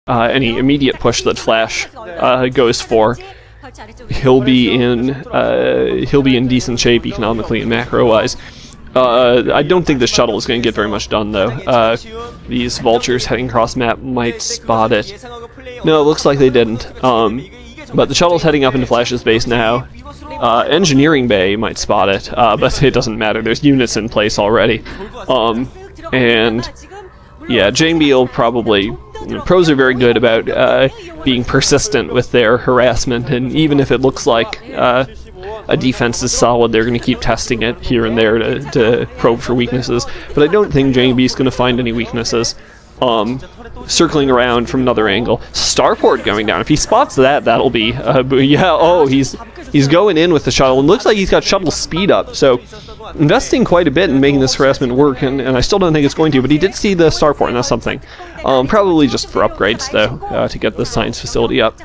any immediate push that FlaSh goes for. He'll be in decent shape economically and macro-wise. I don't think the shuttle is going to get very much done, though. These vultures heading across map might spot it. No, it looks like they didn't. But the shuttle's heading up into FlaSh's base now. Engineering bay might spot it, but it doesn't matter. There's units in place already. And yeah, Jangbi will probably... Pros are very good about being persistent with their harassment, and even if it looks like a defense is solid, they're going to keep testing it here and there to probe for weaknesses. But I don't think Jangbi's going to find any weaknesses. Circling around from another angle. Starport going down. If he spots that, that'll be... yeah, oh, he's going in with the shuttle, and looks like he's got shuttle speed up, so investing quite a bit in making this harassment work, and I still don't think it's going to, but he did see the starport, and that's something. Probably just for upgrades, though, to get the science facility up,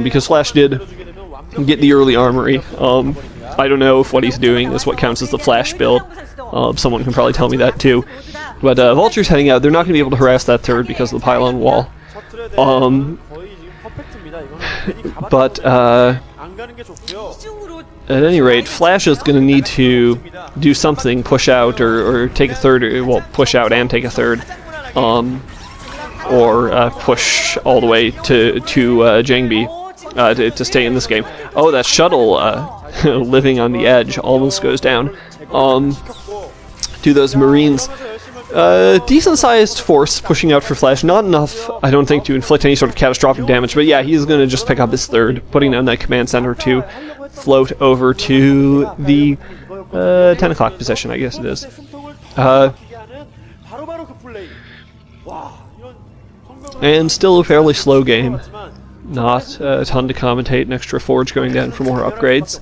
because FlaSh did get the early armory. I don't know if what he's doing is what counts as the FlaSh build. Someone can probably tell me that, too. But Vulture's heading out. They're not going to be able to harass that turret because of the pylon wall. At any rate, FlaSh is going to need to do something, push out or take a third, well, push out and take a third, or push all the way to Jangbi to stay in this game. Oh, that shuttle living on the edge almost goes down. To those Marines. Decent-sized force pushing out for FlaSh. Not enough, I don't think, to inflict any sort of catastrophic damage, but yeah, he's going to just pick up his third, putting down that command center to float over to the 10 o'clock position, I guess it is. And still a fairly slow game. Not a ton to commentate, an extra forge going down for more upgrades.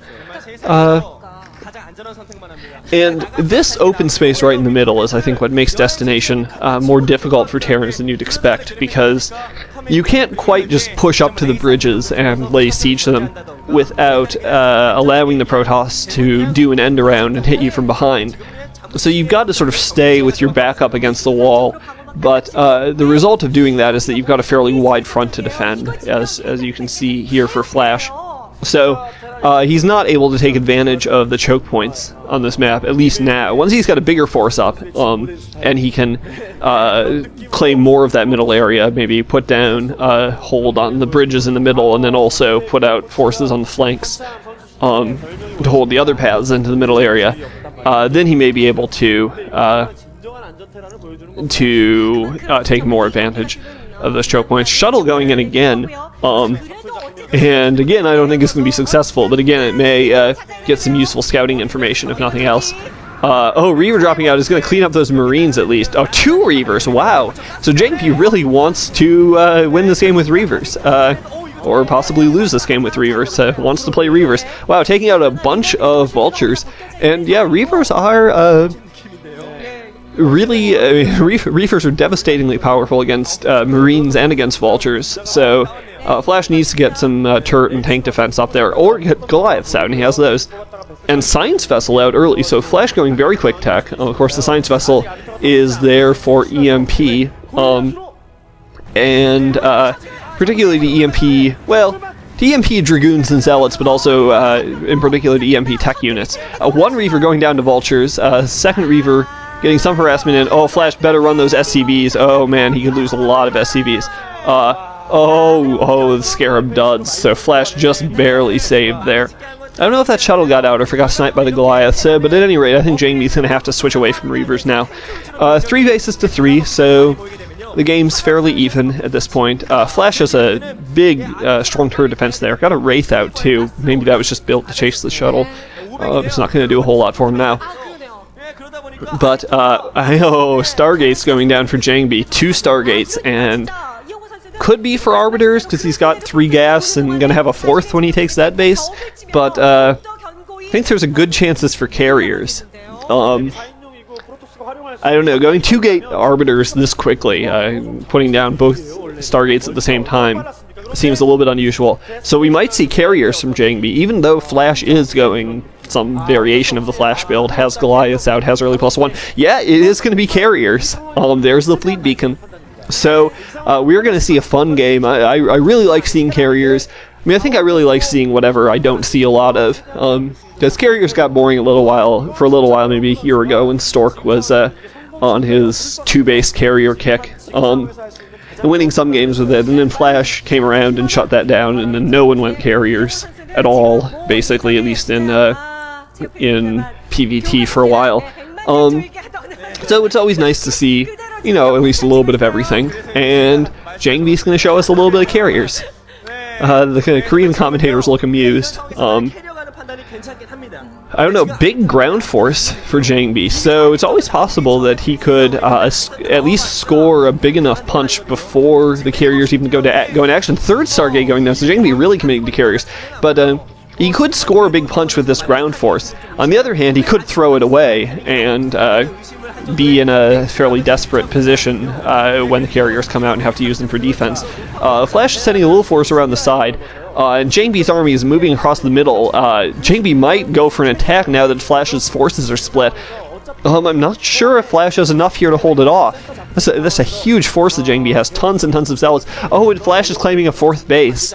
And this open space right in the middle is, I think, what makes Destination more difficult for Terrans than you'd expect, because you can't quite just push up to the bridges and lay siege to them without allowing the Protoss to do an end around and hit you from behind. So you've got to sort of stay with your back up against the wall, but the result of doing that is that you've got a fairly wide front to defend, as you can see here for FlaSh. So he's not able to take advantage of the choke points on this map, at least now. Once he's got a bigger force up, and he can claim more of that middle area, maybe put down hold on the bridges in the middle, and then also put out forces on the flanks to hold the other paths into the middle area, then he may be able to take more advantage of those choke points. Shuttle going in again, and again, I don't think it's going to be successful, but again, it may get some useful scouting information, if nothing else. Oh, Reaver dropping out is going to clean up those Marines, at least. Oh, 2 Reavers, wow! So Jangbi really wants to win this game with Reavers, or possibly lose this game with Reavers, wants to play Reavers. Wow, taking out a bunch of Vultures, and yeah, Reavers are... really, Reavers are devastatingly powerful against Marines and against Vultures, so FlaSh needs to get some turret and tank defense up there, or get Goliaths out, and he has those. And Science Vessel out early, so FlaSh going very quick tech. Of course, the Science Vessel is there for EMP, and particularly the EMP, well, to EMP Dragoons and Zealots, but also in particular to EMP tech units. 1 Reaver going down to Vultures, 2nd Reaver getting some harassment in. Oh, FlaSh better run those SCVs. Oh man, he could lose a lot of SCVs. The Scarab duds, so FlaSh just barely saved there. I don't know if that shuttle got out or if it got sniped by the Goliaths, but at any rate, I think Jangbi's going to have to switch away from Reavers now. 3 bases to 3, so the game's fairly even at this point. FlaSh has a big, strong turret defense there. Got a Wraith out too. Maybe that was just built to chase the shuttle. It's not going to do a whole lot for him now. But, Stargate's going down for Jangbi. 2 Stargates, and could be for Arbiters, because he's got 3 gas and going to have a 4th when he takes that base. But, I think there's a good chances for carriers. I don't know, going 2-gate Arbiters this quickly, putting down both Stargates at the same time, seems a little bit unusual. So we might see carriers from Jangbi, even though FlaSh is going some variation of the FlaSh build, has Goliaths out, has early +1. Yeah, it is going to be carriers. There's the fleet beacon. So we're going to see a fun game. I really like seeing carriers. I mean, I think I really like seeing whatever I don't see a lot of. Because carriers got boring for a little while, maybe a year ago, when Stork was on his 2-base carrier kick. And winning some games with it, and then FlaSh came around and shut that down, and then no one went carriers at all, basically, at least in PvT for a while. So it's always nice to see, you know, at least a little bit of everything. And Jangbi's going to show us a little bit of carriers. The Korean commentators look amused. I don't know, big ground force for Jangbi, so it's always possible that he could at least score a big enough punch before the carriers even go into action. Third Stargate going down, so Jangbi really committing to carriers, but he could score a big punch with this ground force. On the other hand, he could throw it away and be in a fairly desperate position when the carriers come out and have to use them for defense. FlaSh is sending a little force around the side, and Jangbi's army is moving across the middle. Jangbi might go for an attack now that FlaSh's forces are split. I'm not sure if FlaSh has enough here to hold it off. That's a huge force that Jangbi has, tons and tons of zealots. Oh, and FlaSh is claiming a 4th base.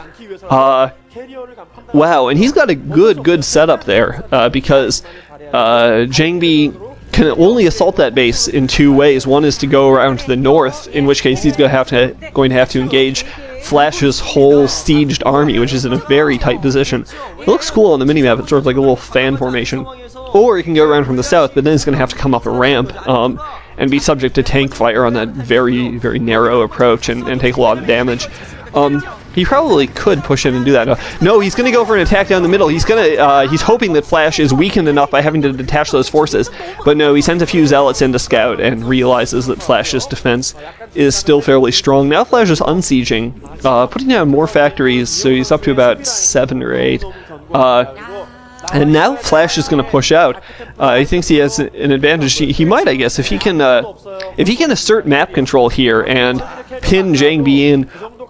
Wow, and he's got a good setup there, because Jangbi can only assault that base in 2 ways. One is to go around to the north, in which case he's going to have to engage FlaSh's whole sieged army, which is in a very tight position. It looks cool on the minimap, it's sort of like a little fan formation. Or he can go around from the south, but then he's going to have to come up a ramp and be subject to tank fire on that very, very narrow approach and take a lot of damage. He probably could push in and do that. No, he's going to go for an attack down the middle. He's hoping that FlaSh is weakened enough by having to detach those forces. But no, he sends a few zealots in to scout and realizes that FlaSh's defense is still fairly strong. Now FlaSh is unsieging, putting down more factories, so he's up to about 7 or 8. And now FlaSh is going to push out. He thinks he has an advantage. He might, I guess, if he can assert map control here and pin Jangbi in.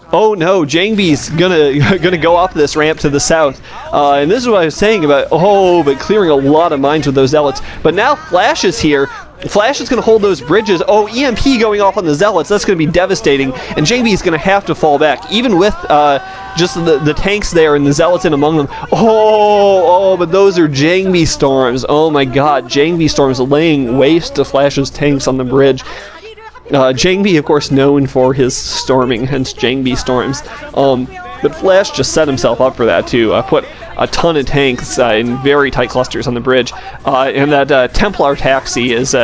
Oh no, Jangbi's gonna go up this ramp to the south. And this is what I was saying about, but clearing a lot of mines with those zealots. But now FlaSh is here. FlaSh is going to hold those bridges. Oh, EMP going off on the zealots. That's going to be devastating. And Jangbi is going to have to fall back, even with just the tanks there and the zealots in among them. But those are Jangbi storms. Oh my god, Jangbi storms laying waste to FlaSh's tanks on the bridge. Jangbi, of course, known for his storming, hence Jangbi storms. But FlaSh just set himself up for that too. Put a ton of tanks in very tight clusters on the bridge, and that Templar taxi is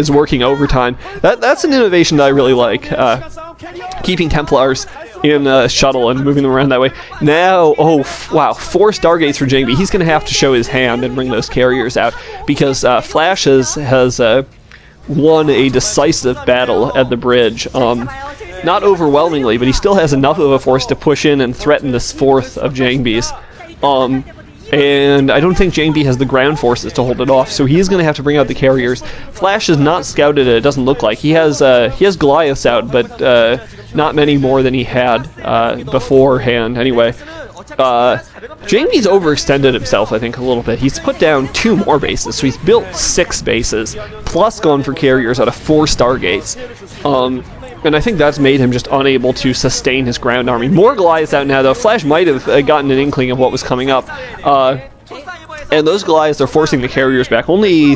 working overtime. That's an innovation that I really like. Keeping Templars in a shuttle and moving them around that way. Now, 4 Stargates for Jangbi. He's going to have to show his hand and bring those carriers out, because FlaSh has won a decisive battle at the bridge. Not overwhelmingly, but he still has enough of a force to push in and threaten this 4th of Jangbi's. And I don't think Jangbi has the ground forces to hold it off, so he's going to have to bring out the carriers. FlaSh is not scouted, it doesn't look like. He has Goliaths out, but not many more than he had beforehand, anyway. Jangbi's overextended himself, I think, a little bit. He's put down 2 more bases, so he's built 6 bases, plus gone for carriers out of 4 Stargates. And I think that's made him just unable to sustain his ground army. More Goliaths out now, though. FlaSh might have gotten an inkling of what was coming up. And those Goliaths are forcing the carriers back. Only